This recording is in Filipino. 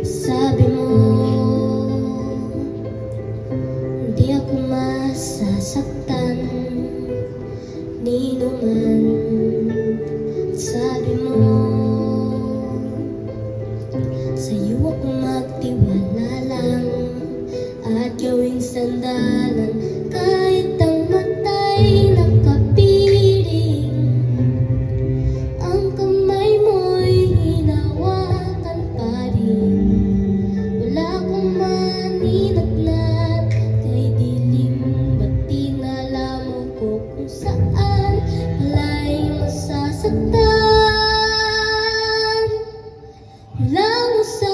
Sabi mo, hindi ako masasaktan nino man. Sabi mo, sa'yo ako magtiwala lang at gawing sandalan kahit ang mata'y nakapiling. Ang kamay mo'y hinawakan pa rin. Wala akong maninatnat kay dilim, ba't tinala mo ko kung saan pala'y masasaktan? Wala mo sa